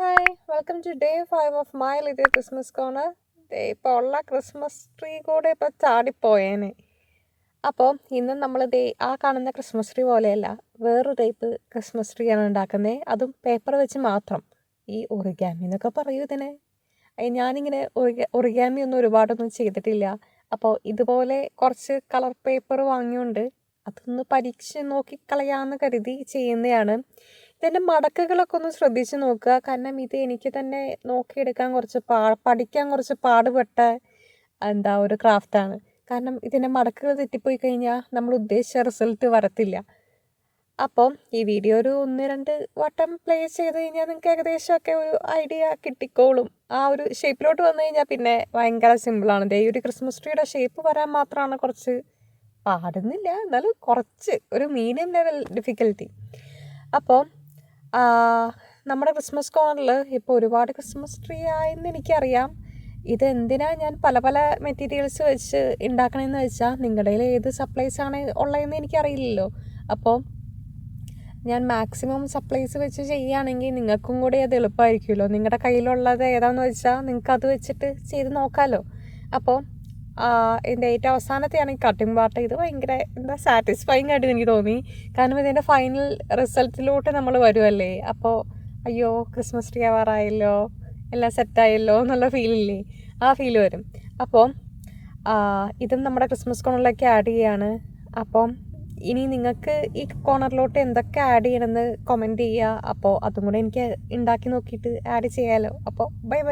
Hi welcome to day 5 of my little Christmas corner. ഇപ്പോൾ ഉള്ള Christmas tree കൂടെ ഇപ്പോൾ ചാടിപ്പോയേനെ. അപ്പോൾ ഇന്ന് നമ്മൾ ആ കാണുന്ന ക്രിസ്മസ് ട്രീ പോലെയല്ല, വേറൊരു ടൈപ്പ് ക്രിസ്മസ് ട്രീ ആണ് ഉണ്ടാക്കുന്നത്. അതും പേപ്പർ വെച്ച് മാത്രം. ഈ ഒറിഗാമി എന്നൊക്കെ പറയൂ ഇതിനെ. ഞാനിങ്ങനെ ഒറിഗാമി ഒന്നും ഒരുപാടൊന്നും ചെയ്തിട്ടില്ല. അപ്പോൾ ഇതുപോലെ കുറച്ച് കളർ പേപ്പർ വാങ്ങിയോണ്ട് അതൊന്ന് പരീക്ഷിച്ച് നോക്കിക്കളയാമെന്ന് കരുതി ചെയ്യുന്നതാണ്. ഇതിൻ്റെ മടക്കുകളൊക്കെ ഒന്ന് ശ്രദ്ധിച്ച് നോക്കുക. കാരണം ഇത് എനിക്ക് തന്നെ നോക്കിയെടുക്കാൻ പഠിക്കാൻ കുറച്ച് പാടുപെട്ട ഒരു ക്രാഫ്റ്റാണ്. കാരണം ഇതിൻ്റെ മടക്കുകൾ തെറ്റിപ്പോയി കഴിഞ്ഞാൽ നമ്മൾ ഉദ്ദേശിച്ച റിസൾട്ട് വരത്തില്ല. അപ്പം ഈ വീഡിയോ ഒരു 1-2 വട്ടം പ്ലേ ചെയ്ത് കഴിഞ്ഞാൽ നിങ്ങൾക്ക് ഏകദേശമൊക്കെ ഒരു ഐഡിയ കിട്ടിക്കോളും. ആ ഒരു ഷേപ്പിലോട്ട് വന്നു കഴിഞ്ഞാൽ പിന്നെ ഭയങ്കര സിമ്പിളാണ്. ഈ ഒരു ക്രിസ്മസ് ട്രീയുടെ ഷേപ്പ് വരാൻ മാത്രമാണ് കുറച്ച് പാടുന്നില്ല, എന്നാലും കുറച്ച് ഒരു മീഡിയം ലെവൽ ഡിഫിക്കൽറ്റി. അപ്പോൾ നമ്മുടെ ക്രിസ്മസ് കോർണറിൽ ഇപ്പോൾ ഒരുപാട് ക്രിസ്മസ് ട്രീ ആയെന്ന് എനിക്കറിയാം. ഇതെന്തിനാ ഞാൻ പല പല മെറ്റീരിയൽസ് വെച്ച് ഉണ്ടാക്കണമെന്ന് വെച്ചാൽ നിങ്ങളുടെ കയ്യിൽ ഏത് സപ്ലൈസ് ആണ് ഉള്ളതെന്ന് എനിക്കറിയില്ലല്ലോ. അപ്പോൾ ഞാൻ മാക്സിമം സപ്ലൈസ് വെച്ച് ചെയ്യുകയാണെങ്കിൽ നിങ്ങൾക്കും കൂടി അത് എളുപ്പമായിരിക്കുമല്ലോ. നിങ്ങളുടെ കയ്യിലുള്ളത് ഏതാണെന്ന് വെച്ചാൽ നിങ്ങൾക്ക് അത് വെച്ചിട്ട് ചെയ്ത് നോക്കാമല്ലോ. അപ്പോൾ എൻ്റെ ഏറ്റവും അവസാനത്തെയാണ് ഈ കട്ടിംഗ് പാർട്ട്. ഇത് ഭയങ്കര സാറ്റിസ്ഫൈങ് ആയിട്ട് എനിക്ക് തോന്നി. കാരണം ഇതിൻ്റെ ഫൈനൽ റിസൾട്ടിലോട്ട് നമ്മൾ വരുമല്ലേ. അപ്പോൾ അയ്യോ ക്രിസ്മസ് ട്രീ ആവാറായല്ലോ, എല്ലാം സെറ്റായല്ലോ എന്നുള്ള ഫീലില്ലേ, ആ ഫീല് വരും. അപ്പോൾ ഇതും നമ്മുടെ ക്രിസ്മസ് കോർണറിലേക്ക് ആഡ് ചെയ്യാണ്. അപ്പം ഇനി നിങ്ങൾക്ക് ഈ കോർണറിലോട്ട് എന്തൊക്കെ ആഡ് ചെയ്യണമെന്ന് കമൻറ്റ് ചെയ്യുക. അപ്പോൾ അതും കൂടെ എനിക്ക് ഉണ്ടാക്കി നോക്കിയിട്ട് ആഡ് ചെയ്യാമല്ലോ. അപ്പോൾ ബൈ ബൈ.